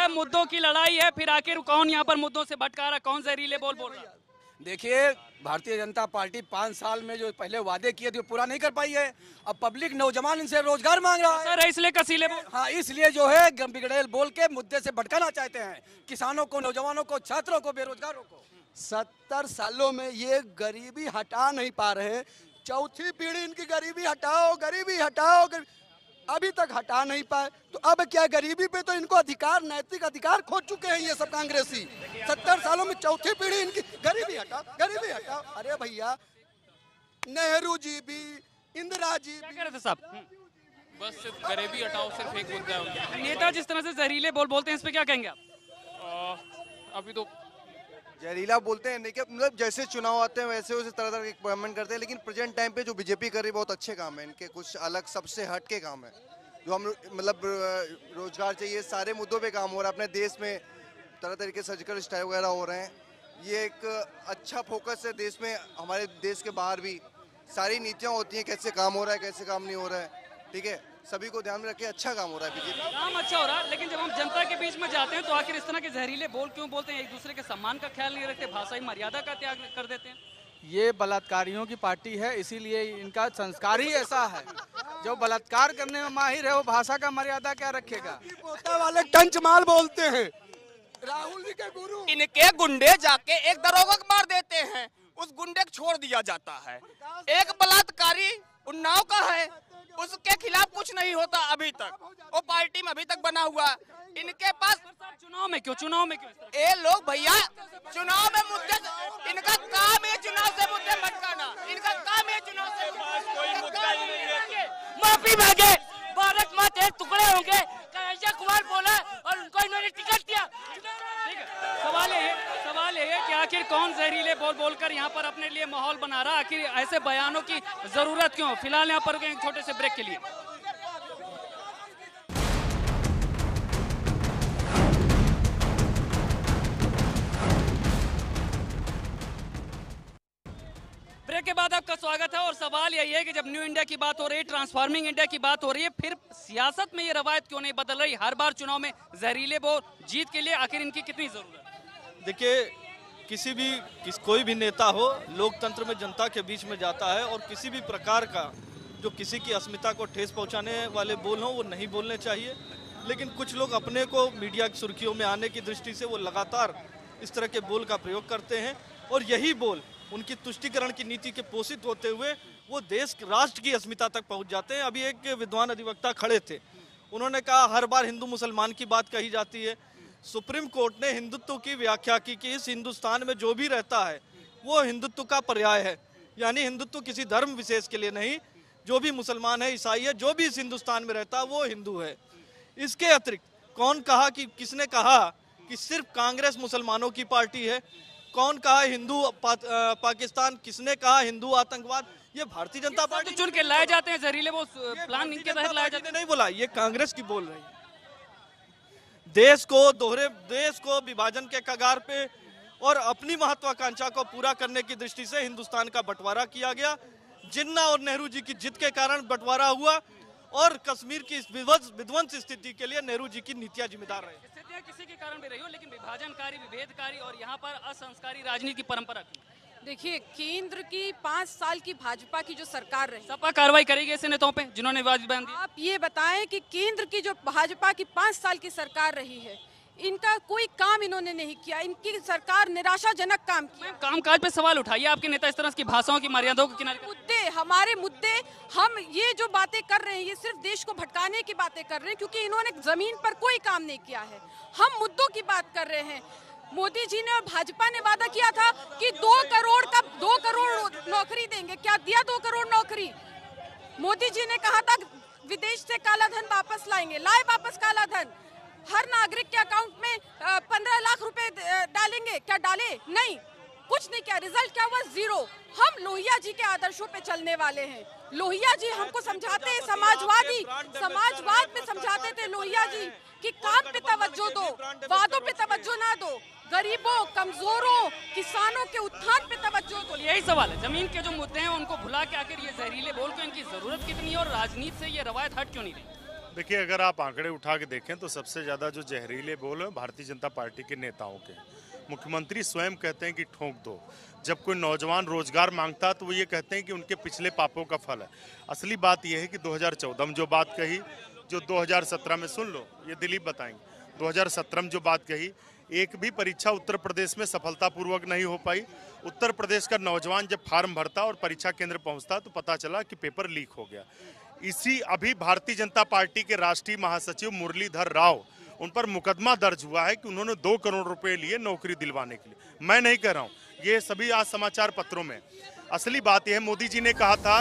मुद्दों की लड़ाई है। फिर आखिर कौन यहाँ पर मुद्दों से भटका रहा, कौन जहरीले बोल रहा है? देखिए, भारतीय जनता पार्टी 5 साल में जो पहले वादे किए थे वो पूरा नहीं कर पाई है। अब पब्लिक नौजवान इनसे रोजगार मांग रहा है। सर, इसलिए कसीले हाँ, इसलिए जो है बिगड़ेल बोल के मुद्दे से भटकाना चाहते हैं किसानों को, नौजवानों को, छात्रों को, बेरोजगारों को। 70 सालों में ये गरीबी हटा नहीं पा रहे। चौथी पीढ़ी इनकी गरीबी हटाओ, गरीबी हटाओ, अभी तक हटा नहीं पाए। तो अब क्या, गरीबी पे तो इनको अधिकार, नैतिक अधिकार खो चुके हैं ये सब कांग्रेसी। 70 सालों में चौथी पीढ़ी इनकी गरीबी हटाओ, गरीबी हटाओ। अरे भैया, नेहरू जी भी, इंदिरा जी भी कह रहे थे साहब, बस सिर्फ गरीबी हटाओ, सिर्फ एक मुद्दा है। नेता जिस तरह से जहरीले बोलते हैं, इस पे क्या कहेंगे आप? अभी तो जहरीला बोलते हैं, लेकिन मतलब जैसे चुनाव आते हैं वैसे वैसे तरह तरह के कमेंट करते हैं, लेकिन प्रेजेंट टाइम पे जो बीजेपी कर रही है बहुत अच्छे काम है इनके। कुछ अलग सबसे हट के काम है जो हम मतलब रोजगार चाहिए, सारे मुद्दों पे काम हो रहा है। अपने देश में तरह तरह के सर्जिकल स्ट्राइक वगैरह हो रहे हैं। ये एक अच्छा फोकस है देश में। हमारे देश के बाहर भी सारी नीतियाँ होती हैं, कैसे काम हो रहा है, कैसे काम नहीं हो रहा है। ठीक है, सभी को ध्यान में रखे, अच्छा काम हो रहा है बीजेपी। काम अच्छा हो रहा है, लेकिन जब हम जनता के बीच में जाते हैं तो आखिर इस तरह के जहरीले बोल क्यों बोलते हैं? एक दूसरे के सम्मान का ख्याल नहीं रखते, भाषाई मर्यादा का त्याग कर देते हैं। ये बलात्कारियों की पार्टी है, इसीलिए इनका संस्कार ही ऐसा है। जो बलात्कार करने में माहिर है वो भाषा का मर्यादा क्या रखेगा? पोता वाले टंच माल बोलते हैं, राहुल जी के गुरु। इनके गुंडे जाके एक दरोगा को मार देते हैं, उस गुंडे को छोड़ दिया जाता है। एक बलात्कारी उन्नाव का है, उसके खिलाफ कुछ नहीं होता अभी तक, वो पार्टी में अभी तक बना हुआ। इनके पास चुनाव में क्यों ये लोग भैया चुनाव में मुद्दे, इनका काम है चुनाव से मुद्दे भटकाना, इनका काम है चुनाव से कोई मुद्दा ही नहीं है। माफी मांगे, भारत माँ तेरे टुकड़े होंगे, कन्हैया कुमार बोला और उनको इन्होंने टिकट दिया। ठीक है, सवाल ये है कि आखिर कौन जहरीले बोलकर यहाँ पर अपने लिए माहौल बना रहा? आखिर ऐसे बयानों की जरूरत क्यों? फिलहाल यहाँ पर एक छोटे से ब्रेक के लिए। ब्रेक के बाद आपका स्वागत है। और सवाल यही है कि जब न्यू इंडिया की बात हो रही है, ट्रांसफॉर्मिंग इंडिया की बात हो रही है, फिर सियासत में ये रवायत क्यों नहीं बदल रही? हर बार चुनाव में जहरीले बोल, जीत के लिए आखिर इनकी कितनी जरूरत है? देखिए, कोई भी नेता हो, लोकतंत्र में जनता के बीच में जाता है और किसी भी प्रकार का जो किसी की अस्मिता को ठेस पहुंचाने वाले बोल हों वो नहीं बोलने चाहिए। लेकिन कुछ लोग अपने को मीडिया की सुर्खियों में आने की दृष्टि से वो लगातार इस तरह के बोल का प्रयोग करते हैं और यही बोल उनकी तुष्टीकरण की नीति के पोषित होते हुए वो देश राष्ट्र की अस्मिता तक पहुंच जाते हैं। अभी एक विद्वान अधिवक्ता खड़े थे, उन्होंने कहा हर बार हिंदू मुसलमान की बात कही जाती है। सुप्रीम कोर्ट ने हिंदुत्व की व्याख्या की कि इस हिंदुस्तान में जो भी रहता है वो हिंदुत्व का पर्याय है, यानी हिंदुत्व किसी धर्म विशेष के लिए नहीं, जो भी मुसलमान है, ईसाई है, जो भी इस हिंदुस्तान में रहता है वो हिंदू है। इसके अतिरिक्त कौन कहा कि किसने कहा कि सिर्फ कांग्रेस मुसलमानों की पार्टी है? कौन कहा हिंदू पाकिस्तान? किसने कहा हिंदू आतंकवाद? ये भारतीय जनता पार्टी चुन के लाए जाते हैं जहरीले, वो प्लान इनके तहत लाए जाते हैं। नहीं बोला, ये कांग्रेस की बोल रही है। देश को विभाजन के कगार पे और अपनी महत्वाकांक्षा को पूरा करने की दृष्टि से हिंदुस्तान का बंटवारा किया गया। जिन्ना और नेहरू जी की जिद के कारण बंटवारा हुआ और कश्मीर की इस विध्वंस स्थिति के लिए नेहरू जी की नीतियां जिम्मेदार रही। स्थितियां किसी के कारण भी रही हो, लेकिन विभाजनकारी, विभेदकारी और यहाँ पर असंस्कारी राजनीति की परंपरा की। देखिए, केंद्र की 5 साल की भाजपा की जो सरकार रही, सपा कार्रवाई करेगी ऐसे नेताओं पे जिन्होंने विवाद बयान दिया? आप ये बताएं कि केंद्र की जो भाजपा की 5 साल की सरकार रही है, इनका कोई काम इन्होंने नहीं किया। इनकी सरकार निराशाजनक काम किया। कामकाज पे सवाल उठाइए, आपके नेता इस तरह की भाषाओं की मर्यादाओं के किनारे। हमारे मुद्दे, हम ये जो बातें कर रहे हैं ये सिर्फ देश को भटकाने की बातें कर रहे हैं, क्योंकि इन्होंने जमीन पर कोई काम नहीं किया है। हम मुद्दों की बात कर रहे हैं। मोदी जी ने और भाजपा ने वादा किया था कि 2 करोड़ नौकरी देंगे। क्या दिया 2 करोड़ नौकरी? मोदी जी ने कहा था विदेश से काला धन वापस लाएंगे, लाए वापस काला धन। हर नागरिक के अकाउंट में 15 लाख रुपए डालेंगे, क्या डाले? नहीं, कुछ नहीं किया। रिजल्ट क्या हुआ? 0। हम लोहिया जी के आदर्शों पे चलने वाले हैं। लोहिया जी हमको समझाते हैं, समाजवाद में समझाते थे लोहिया जी कि काम पे तवज्जो दो, वादों पे तवज्जो ना दो, गरीबों, कमजोरों, किसानों के उत्थान पे तवज्जो दो। यही सवाल है, जमीन के जो मुद्दे हैं उनको भुला के आखिर ये जहरीले बोल को इनकी जरूरत कितनी है और राजनीति से ये रवायत हट क्यों नहीं रही? देखिए, अगर आप आंकड़े उठा के देखें तो सबसे ज़्यादा जो जहरीले बोल है भारतीय जनता पार्टी के नेताओं के। मुख्यमंत्री स्वयं कहते हैं कि ठोक दो। जब कोई नौजवान रोजगार मांगता है तो वो ये कहते हैं कि उनके पिछले पापों का फल है। असली बात यह है कि 2014 में जो बात कही, जो 2017 में, सुन लो, ये दिलीप बताएंगे, 2017 में जो बात कही, एक भी परीक्षा उत्तर प्रदेश में सफलतापूर्वक नहीं हो पाई। उत्तर प्रदेश का नौजवान जब फार्म भरता और परीक्षा केंद्र पहुंचता तो पता चला कि पेपर लीक हो गया। इसी अभी भारतीय जनता पार्टी के राष्ट्रीय महासचिव मुरलीधर राव, उन पर मुकदमा दर्ज हुआ है कि उन्होंने 2 करोड़ रुपए लिए नौकरी दिलवाने के लिए। मैं नहीं कह रहा हूँ, ये सभी आज समाचार पत्रों में। असली बात यह है, मोदी जी ने कहा था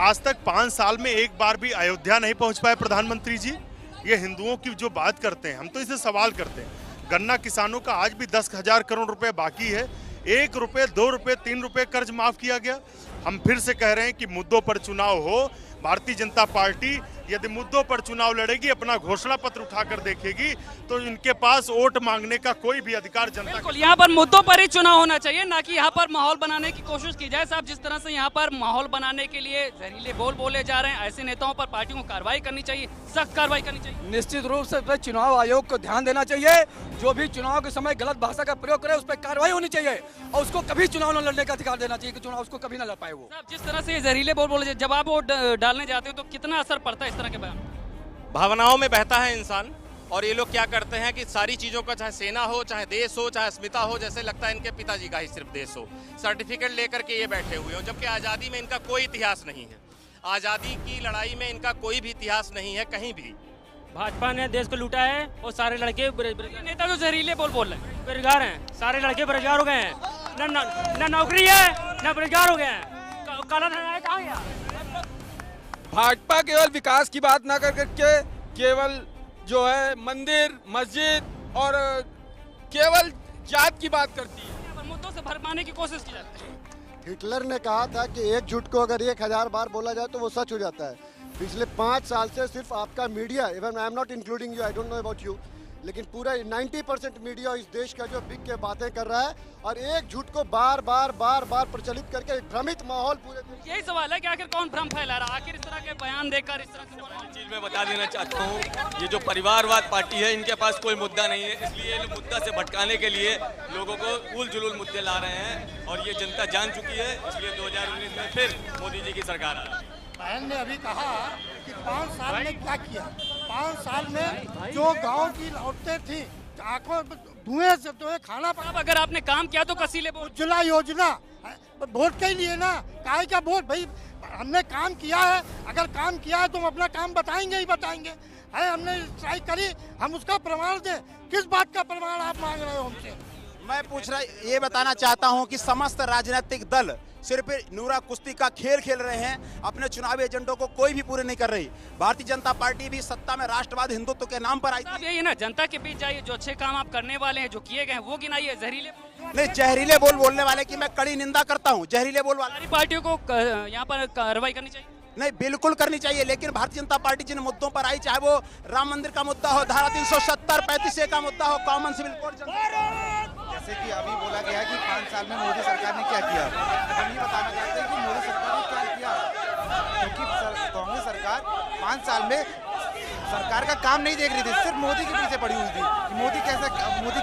आज तक 5 साल में एक बार भी अयोध्या नहीं पहुंच पाए प्रधानमंत्री जी। ये हिंदुओं की जो बात करते हैं, हम तो इसे सवाल करते हैं। गन्ना किसानों का आज भी 10,000 करोड़ रुपए बाकी है। 1 रुपए, 2 रुपए, 3 रुपए कर्ज माफ किया गया। हम फिर से कह रहे हैं कि मुद्दों पर चुनाव हो। भारतीय जनता पार्टी यदि मुद्दों पर चुनाव लड़ेगी, अपना घोषणा पत्र उठाकर देखेगी, तो इनके पास वोट मांगने का कोई भी अधिकार जनता। बिल्कुल, यहाँ पर मुद्दों पर ही चुनाव होना चाहिए, ना कि यहाँ पर माहौल बनाने की कोशिश की जाए। साहब, जिस तरह से यहाँ पर माहौल बनाने के लिए जहरीले बोल बोले जा रहे हैं, ऐसे नेताओं पर पार्टियों को कार्रवाई करनी चाहिए, सख्त कार्रवाई करनी चाहिए। निश्चित रूप से चुनाव आयोग को ध्यान देना चाहिए। जो भी चुनाव के समय गलत भाषा का प्रयोग करे उस पर कार्रवाई होनी चाहिए और उसको कभी चुनाव न लड़ने का अधिकार देना चाहिए कि चुनाव उसको कभी न लड़ पाए। वो जिस तरह से जहरीले बोल बोले, जब आप वोट डालने जाते हो तो कितना असर पड़ता है इस तरह के बयान? भावनाओं में बहता है इंसान। और ये लोग क्या करते हैं कि सारी चीज़ों का, चाहे सेना हो, चाहे देश हो, चाहे अस्मिता हो, जैसे लगता है इनके पिताजी का ही सिर्फ देश हो, सर्टिफिकेट लेकर के ये बैठे हुए हो, जबकि आज़ादी में इनका कोई इतिहास नहीं है। आज़ादी की लड़ाई में इनका कोई भी इतिहास नहीं है कहीं भी। भाजपा ने देश को लूटा है और सारे लड़के नेता जो जहरीले बोल रहे हैं बेरोजगार हैं। सारे लड़के बेरोजगार हो गए हैं, न नौकरी है न बेरोजगार हो गए हैं। काला धन है कहाँ गया? भाजपा केवल विकास की बात ना करके केवल जो है मंदिर, मस्जिद और केवल जात की बात करती है। मुद्दों से भरमाने की कोशिश की जाती है। हिटलर ने कहा था कि एक झूठ को अगर 1000 बार बोला जाए तो वो सच हो जाता है। पिछले 5 साल से सिर्फ आपका media, even I am not including you, I don't know about you, लेकिन पूरा 90% मीडिया इस देश का जो बिक के बातें कर रहा है और एक झूठ को बार बार प्रचलित करके भ्रमित माहौल पूरे देश। यही सवाल है कि आखिर कौन भ्रम फैला रहा है? आखिर इस तरह के बयान देकर इस तरह से चीज मैं बता देना चाहता हूँ, ये जो परिवारवाद पार्टी है इनके पास कोई मुद्दा नहीं है, इसलिए ये मुद्दा से भटकाने के लिए लोगों को उल जुलूल मुद्दे ला रहे हैं और ये जनता जान चुकी है। इसलिए 2019 में फिर मोदी जी की सरकार आ। बहन ने अभी कहा कि 5 साल में क्या किया। 5 साल में जो गांव की औरतें थी आंखों धुएं से तो खाना पड़ा। अगर आपने काम किया तो कसीले बोल। उज्ज्वला योजना वोट के लिए ना, काहे का वोट भाई? हमने काम किया है, अगर काम किया है तो हम अपना काम बताएंगे ही बताएंगे। है हमने स्ट्राइक करी, हम उसका प्रमाण दें। किस बात का प्रमाण आप मांग रहे हो हमसे? मैं पूछ रहा ये बताना चाहता हूं कि समस्त राजनीतिक दल सिर्फ नूरा कुश्ती का खेल खेल रहे हैं, अपने चुनावी एजेंडों को कोई भी पूरे नहीं कर रही। भारतीय जनता पार्टी भी सत्ता में राष्ट्रवाद हिंदुत्व के नाम पर आई थी। यही ना, जनता के बीच जाइए, जो अच्छे काम आप करने वाले हैं, जो किए गए हैं वो गिनाइए। जहरीले नहीं, जहरीले बोल बोलने वाले की मैं कड़ी निंदा करता हूँ। जहरीले बोल वाली पार्टियों को यहाँ पर कार्रवाई करनी चाहिए। नहीं, बिल्कुल करनी चाहिए, लेकिन भारतीय जनता पार्टी जिन मुद्दों पर आई, चाहे वो राम मंदिर का मुद्दा हो, धारा 370, 35A का मुद्दा हो, कॉमन सिविल कोड, जैसे कि अभी बोला गया कि 5 साल में मोदी सरकार ने क्या किया, हम ये बताना चाहते हैं कि मोदी सरकार ने क्या किया, क्योंकि कांग्रेस सरकार 5 साल में सरकार का काम नहीं देख रही थी, सिर्फ मोदी के पीछे पड़ी हुई थी कि मोदी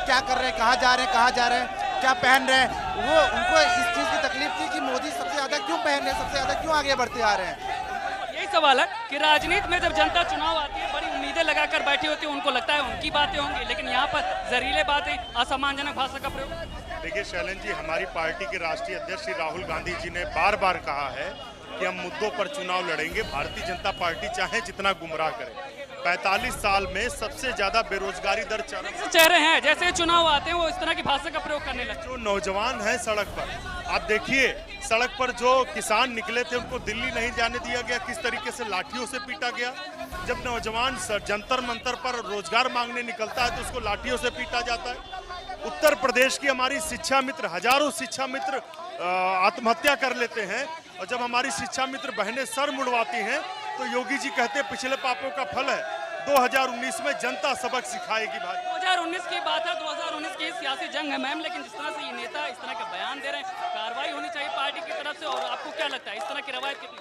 क्या कर रहे हैं, कहाँ जा रहे हैं, क्या पहन रहे हैं। वो उनको इस चीज़ की तकलीफ थी कि मोदी सबसे ज़्यादा क्यों पहन रहे हैं, सबसे ज़्यादा क्यों आगे बढ़ते आ रहे हैं। यही सवाल है कि राजनीति में जब जनता चुनाव आती है बड़ी उम्मीदें लगाकर बैठी होती है, उनको लगता है उनकी बातें होंगी, लेकिन यहाँ पर जहरीले बातें, असम्मानजनक भाषा का प्रयोग। देखिए शैलेंद्र जी, हमारी पार्टी के राष्ट्रीय अध्यक्ष श्री राहुल गांधी जी ने बार बार कहा है कि हम मुद्दों पर चुनाव लड़ेंगे। भारतीय जनता पार्टी चाहे जितना गुमराह करे, 45 साल में सबसे ज्यादा बेरोजगारी दर चेहरे हैं, जैसे चुनाव आते हैं वो इस तरह की भाषा का प्रयोग करने लगते हैं। जो नौजवान हैं सड़क पर, आप देखिए सड़क पर जो किसान निकले थे उनको दिल्ली नहीं जाने दिया गया, किस तरीके से लाठियों से पीटा गया। जब नौजवान जंतर मंतर पर रोजगार मांगने निकलता है तो उसको लाठियों से पीटा जाता है। उत्तर प्रदेश की हमारी शिक्षा मित्र, हजारों शिक्षा मित्र आत्महत्या कर लेते हैं, और जब हमारी शिक्षा मित्र बहनें सर मुड़वाती हैं तो योगी जी कहते हैं पिछले पापों का फल है। 2019 में जनता सबक सिखाएगी। 2019 की बात है, 2019 की सियासी जंग है मैम, लेकिन जिस तरह से ये नेता इस तरह के बयान दे रहे हैं, कार्रवाई होनी चाहिए पार्टी की तरफ से। और आपको क्या लगता है इस तरह की रवायत कितनी?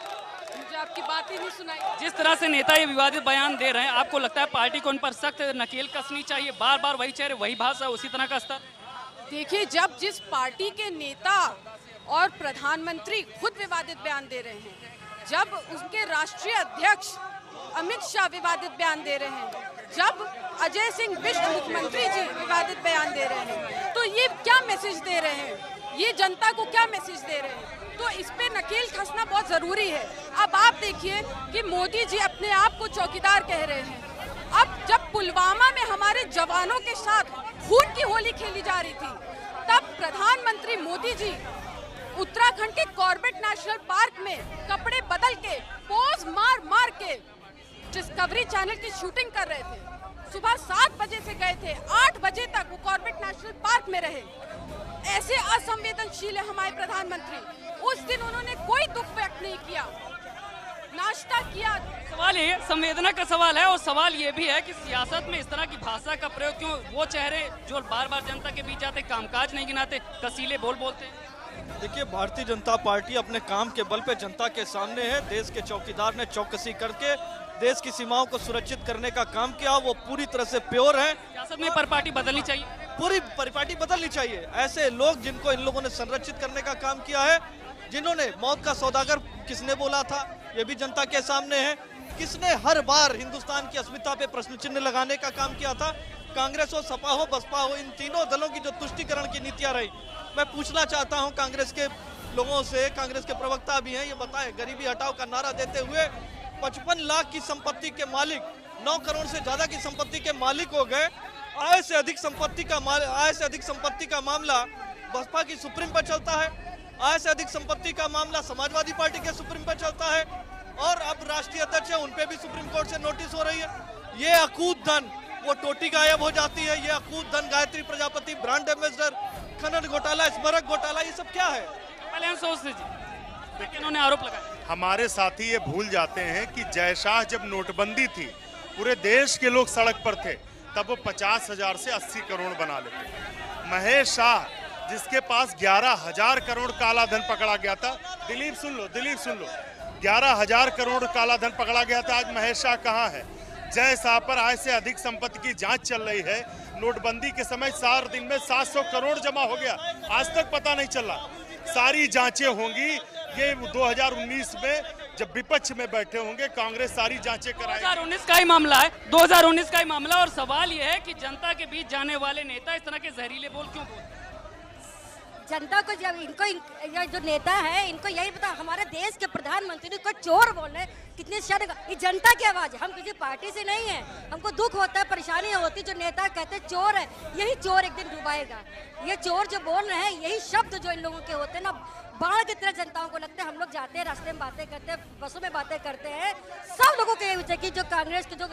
मुझे आपकी बात ही नहीं सुनाई। जिस तरह से नेता ये विवादित बयान दे रहे हैं, आपको लगता है पार्टी को उन पर सख्त नकेल कसनी चाहिए? बार बार वही चेहरे, वही भाषा, उसी तरह का स्तर। देखिए, जब जिस पार्टी के नेता और प्रधानमंत्री खुद विवादित बयान दे रहे हैं, जब उनके राष्ट्रीय अध्यक्ष अमित शाह विवादित बयान दे रहे हैं, जब अजय सिंह बिष्ट मुख्यमंत्री जी विवादित बयान दे रहे हैं, तो ये क्या मैसेज दे रहे हैं, ये जनता को क्या मैसेज दे रहे हैं? तो इस पे नकेल कसना बहुत जरूरी है। अब आप देखिए कि मोदी जी अपने आप को चौकीदार कह रहे हैं। अब जब पुलवामा में हमारे जवानों के साथ खून की होली खेली जा रही थी, तब प्रधानमंत्री मोदी जी उत्तराखंड के कॉर्बेट नेशनल पार्क में कपड़े बदल के पोज मार के डिस्कवरी चैनल की शूटिंग कर रहे थे। सुबह 7 बजे से गए थे, 8 बजे तक वो कॉर्बेट नेशनल पार्क में रहे। ऐसे असंवेदनशील है हमारे प्रधानमंत्री। उस दिन उन्होंने कोई दुख व्यक्त नहीं किया, नाश्ता किया। सवाल ये संवेदना का सवाल है, और सवाल ये भी है कि सियासत में इस तरह की भाषा का प्रयोग क्यों? वो चेहरे जो बार बार जनता के बीच आते, कामकाज नहीं गिनाते, कसीले बोलते हैं। देखिए, भारतीय जनता पार्टी अपने काम के बल पे जनता के सामने है। देश के चौकीदार ने चौकसी करके देश की सीमाओं को सुरक्षित करने का काम किया, वो पूरी तरह से प्योर है। सियासत में परिपाटी बदलनी चाहिए, पूरी परिपाटी बदलनी चाहिए। ऐसे लोग जिनको इन लोगों ने संरक्षित करने का काम किया है, जिन्होंने मौत का सौदागर किसने बोला था ये भी जनता के सामने है, किसने हर बार हिंदुस्तान की अस्मिता पे प्रश्न चिन्ह लगाने का काम किया था। कांग्रेस हो, सपा हो, बसपा हो, इन तीनों दलों की जो तुष्टीकरण की नीतियां रही। मैं पूछना चाहता हूं कांग्रेस के लोगों से, कांग्रेस के प्रवक्ता भी हैं, ये बताएं, गरीबी हटाओ का नारा देते हुए 55 लाख की संपत्ति के मालिक 9 करोड़ से ज्यादा की संपत्ति के मालिक हो गए। आय से अधिक संपत्ति का मामला बसपा की सुप्रीम पर चलता है, आय से अधिक संपत्ति का मामला समाजवादी पार्टी के सुप्रीम पर चलता है, और अब राष्ट्रीय अध्यक्ष है, उन पे भी सुप्रीम कोर्ट से नोटिस हो रही है। ये अकूत धन, वो टोटी गायब हो जाती है, ये अकूत धन गायत्री प्रजापति ब्रांड एम्बेसडर, खनन घोटाला, स्मारक घोटाला, ये सब क्या है? पहले सोच लीजिए, लेकिन उन्होंने आरोप लगाया। हमारे साथी ये भूल जाते हैं कि जय शाह जब नोटबंदी थी, पूरे देश के लोग सड़क पर थे, तब वो 50,000 से 80 करोड़ बना लेते। महेश शाह, जिसके पास 11,000 करोड़ काला धन पकड़ा गया था, दिलीप सुन लो 11,000 करोड़ काला धन पकड़ा गया था। आज महेश शाह कहाँ है? जय शाह पर आय से अधिक संपत्ति की जांच चल रही है। नोटबंदी के समय 4 दिन में 700 करोड़ जमा हो गया, आज तक पता नहीं चला। सारी जांचें होंगी, ये 2019 में जब विपक्ष में बैठे होंगे कांग्रेस सारी जांचें कराएगी। 2019 का ही मामला है, 2019 का ही मामला, और सवाल ये है कि जनता के बीच जाने वाले नेता इस तरह के जहरीले बोल क्यों बोलते हैं? जनता को जब इनको जो नेता है इनको यही पता, हमारे देश के प्रधानमंत्री को चोर बोल रहे, कितनी शर्म। ये जनता की आवाज है, हम किसी पार्टी से नहीं है। हमको दुख होता है, परेशानी होती, जो नेता कहते हैं चोर है, यही चोर एक दिन डुबाएगा। ये चोर जो बोल रहे हैं, यही शब्द जो इन लोगों के होते हैं ना, बाढ़ की तरह जनताओं को लगता है। हम लोग जाते हैं, रास्ते में बातें करते हैं, बसों में बातें करते हैं, सब लोगों को यही कि जो कांग्रेस के जो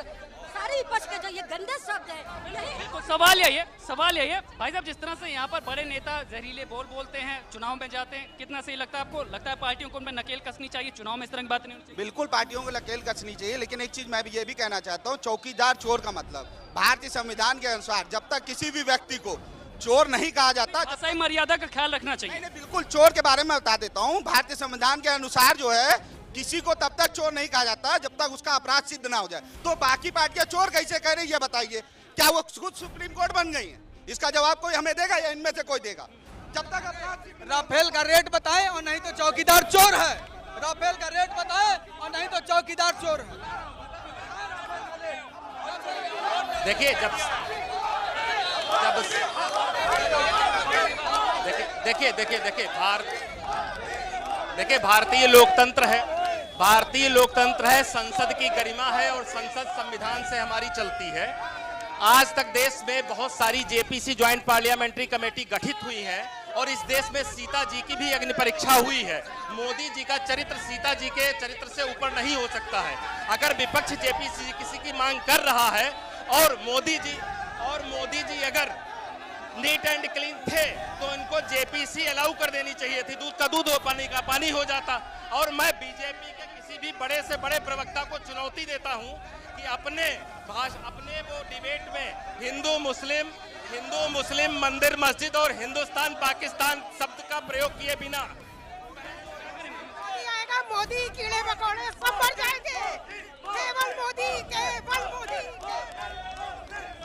सारे विपक्ष के जो ये गंदे शब्द है। तो सवाल यही है भाई साहब, जिस तरह से यहाँ पर बड़े नेता जहरीले बोलते हैं, चुनाव में जाते हैं, कितना सही लगता है आपको? लगता है पार्टियों को उनमें नकेल कसनी चाहिए, चुनाव में इस तरह की बात नहीं होनी चाहिए? बिल्कुल पार्टियों को नकेल कसनी चाहिए, लेकिन एक चीज मैं भी ये भी कहना चाहता हूँ, चौकीदार चोर का मतलब भारतीय संविधान के अनुसार जब तक किसी भी व्यक्ति को चोर नहीं कहा जाता, सही मर्यादा का ख्याल रखना चाहिए। नहीं, बिल्कुल। चोर के बारे में बता देता हूँ, भारतीय संविधान के अनुसार जो है किसी को तब तक चोर नहीं कहा जाता जब तक उसका अपराध सिद्ध ना हो जाए। तो बाकी पार्टियां चोर कैसे कह रही है बताइए? क्या वो खुद सुप्रीम कोर्ट बन गई है? इसका जवाब कोई हमें देगा या इनमें से कोई देगा? जब तक अपराध राफेल का रेट बताएं और नहीं तो चौकीदार चोर है। राफेल का रेट बताएं और नहीं तो चौकीदार चोर है। देखिए देखिए भारतीय लोकतंत्र है, भारतीय लोकतंत्र है, संसद की गरिमा है और संसद संविधान से हमारी चलती है। आज तक देश में बहुत सारी जेपीसी ज्वाइंट पार्लियामेंट्री कमेटी गठित हुई है और इस देश में सीता जी की भी अग्नि परीक्षा हुई है। मोदी जी का चरित्र सीता जी के चरित्र से ऊपर नहीं हो सकता है। अगर विपक्ष जेपीसी किसी की मांग कर रहा है और मोदी जी अगर नीट एंड क्लीन थे तो इनको जेपीसी अलाउ कर देनी चाहिए थी। दूध का दूध हो, पानी का पानी हो जाता। और मैं बीजेपी के किसी भी बड़े से बड़े प्रवक्ता को चुनौती देता हूं कि अपने वो डिबेट में हिंदू मुस्लिम मंदिर मस्जिद और हिंदुस्तान पाकिस्तान शब्द का प्रयोग किए बिना मोदी कीड़े मकोड़े सब मर जाएंगे। केवल मोदी, केवल मोदी।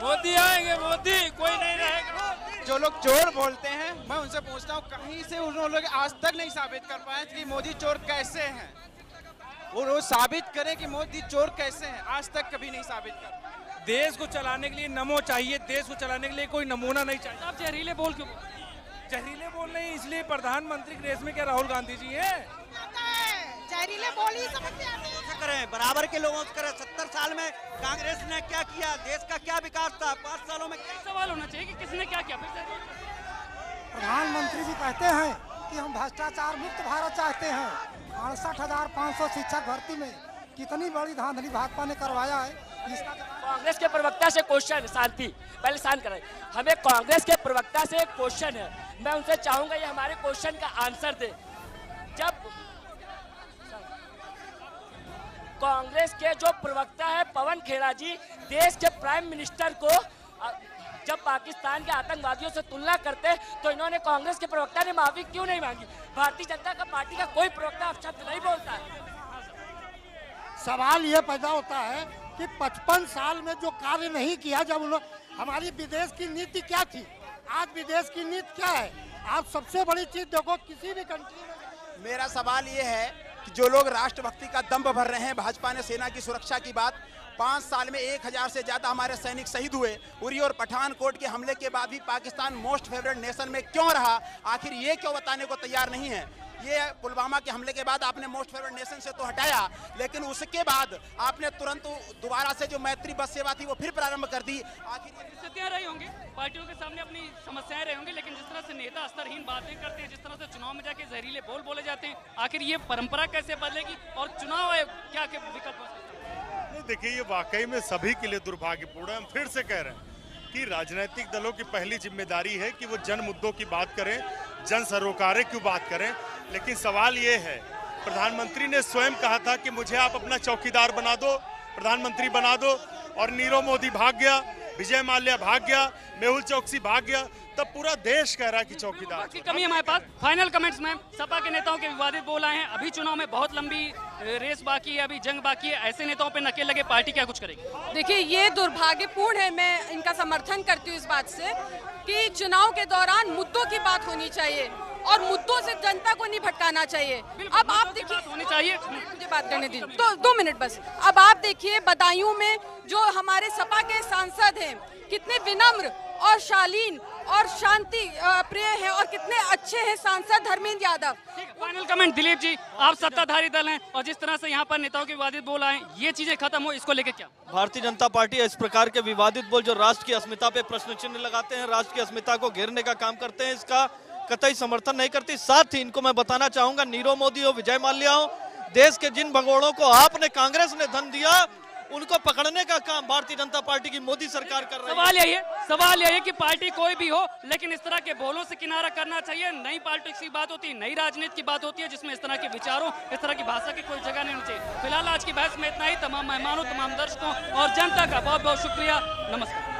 मोदी आएंगे, मोदी, कोई नहीं रहेगा। जो लोग चोर बोलते हैं मैं उनसे पूछता हूँ कहीं से उन लोग आज तक नहीं साबित कर पाए कि मोदी चोर कैसे हैं। और वो साबित करें कि मोदी चोर कैसे हैं, आज तक कभी नहीं साबित कर। देश को चलाने के लिए नमो चाहिए, देश को चलाने के लिए कोई नमूना नहीं चाहिए। आप जहरीले बोल क्यों? जहरीले बोल नहीं, इसलिए प्रधानमंत्री की रेस में क्या राहुल गांधी जी हैं? जहरीले बोल ही समझते हैं। करें बराबर के लोगों से करें। 70 साल में कांग्रेस ने क्या किया, देश का क्या विकास था, 5 सालों में क्या? सवाल होना चाहिए कि किसने क्या किया। प्रधानमंत्री जी कहते हैं कि हम भ्रष्टाचार मुक्त भारत चाहते हैं। 68,500 शिक्षक भर्ती में कितनी बड़ी धांधली भाजपा ने करवाया है। कांग्रेस के प्रवक्ता से क्वेश्चन, शांति पहले शांत कराए। हमें कांग्रेस के प्रवक्ता से एक क्वेश्चन है, मैं उनसे चाहूंगा ये हमारे क्वेश्चन का आंसर दे। जब कांग्रेस के जो प्रवक्ता है पवन खेड़ा जी देश के प्राइम मिनिस्टर को जब पाकिस्तान के आतंकवादियों से तुलना करते तो इन्होंने कांग्रेस के प्रवक्ता ने माफी क्यों नहीं मांगी? भारतीय जनता पार्टी का कोई प्रवक्ता अपशब्द नहीं बोलता है। सवाल ये पैदा होता है कि 55 साल में जो कार्य नहीं किया, जब उन्होंने हमारी विदेश की नीति क्या थी, आज विदेश की नीति क्या है? आप सबसे बड़ी चीज देखो किसी भी कंट्री में। मेरा सवाल ये है कि जो लोग राष्ट्रभक्ति का दंभ भर रहे हैं, भाजपा ने सेना की सुरक्षा की बात, 5 साल में 1000 से ज्यादा हमारे सैनिक शहीद हुए। उरी और पठानकोट के हमले के बाद भी पाकिस्तान मोस्ट फेवरेट नेशन में क्यों रहा? आखिर ये क्यों बताने को तैयार नहीं है? ये पुलवामा के हमले के बाद आपने मोस्ट फेवरेट नेशन से तो हटाया, लेकिन उसके बाद आपने तुरंत दोबारा से जो मैत्री बस सेवा थी वो फिर प्रारंभ कर दी। आखिर स्थितियां रही होंगी, पार्टियों के सामने अपनी समस्याएं रही होंगी, लेकिन जिस तरह से नेता स्तरहीन बातें करते हैं, जिस तरह से चुनाव में जाके जहरीले बोल बोले जाते हैं, आखिर ये परंपरा कैसे बदलेगी और चुनाव आयोग क्या विकल्प हो सकता है? देखिए, ये वाकई में सभी के लिए दुर्भाग्यपूर्ण है। हम फिर से कह रहे हैं कि राजनीतिक दलों की पहली जिम्मेदारी है कि वो जन मुद्दों की बात करें, जन सरोकारों की बात करें। लेकिन सवाल ये है, प्रधानमंत्री ने स्वयं कहा था कि मुझे आप अपना चौकीदार बना दो, प्रधानमंत्री बना दो, और नीरव मोदी भाग गया, विजय माल्या भाग गया, मेहुल चोकसी भाग गया, तब पूरा देश कह रहा है कि चौकीदार की कमी हमारे पास। फाइनल कमेंट्स में सपा के नेताओं के विवादित बोल आए हैं। अभी चुनाव में बहुत लंबी रेस बाकी है, अभी जंग बाकी है। ऐसे नेताओं पे नकेल लगे, पार्टी क्या कुछ करेगी? देखिए, ये दुर्भाग्यपूर्ण है। मैं इनका समर्थन करती हूँ इस बात से कि चुनाव के दौरान मुद्दों की बात होनी चाहिए और मुद्दों से जनता को नहीं भटकाना चाहिए। अब आप देखिए, होनी चाहिए, मुझे बात करने दीजिए तो 2 मिनट बस। अब आप देखिए बदायूं में जो हमारे सपा के सांसद हैं कितने विनम्र और शालीन और शांति प्रिय हैं और कितने अच्छे हैं सांसद धर्मेंद्र यादव। फाइनल कमेंट दिलीप जी, आप सत्ताधारी दल हैं और जिस तरह से यहाँ पर नेताओं के विवादित बोल आए, ये चीजें खत्म हो, इसको लेकर क्या? भारतीय जनता पार्टी इस प्रकार के विवादित बोल जो राष्ट्र की अस्मिता पे प्रश्न चिन्ह लगाते हैं, राष्ट्र की अस्मिता को घेरने का काम करते हैं, इसका कतई समर्थन नहीं करती। साथ ही इनको मैं बताना चाहूंगा, नीरव मोदी हो, विजय माल्या हो, देश के जिन भगोड़ों को आपने कांग्रेस ने धन दिया, उनको पकड़ने का काम भारतीय जनता पार्टी की मोदी सरकार कर रही है। सवाल यही है कि पार्टी कोई भी हो, लेकिन इस तरह के बोलों से किनारा करना चाहिए। नई पॉलिटिक्स की बात होती है, नई राजनीति की बात होती है, जिसमें इस तरह के विचारों, इस तरह की भाषा की कोई जगह नहीं होनी चाहिए। फिलहाल आज की बहस में इतना ही। तमाम मेहमानों, तमाम दर्शकों और जनता का बहुत बहुत शुक्रिया। नमस्कार।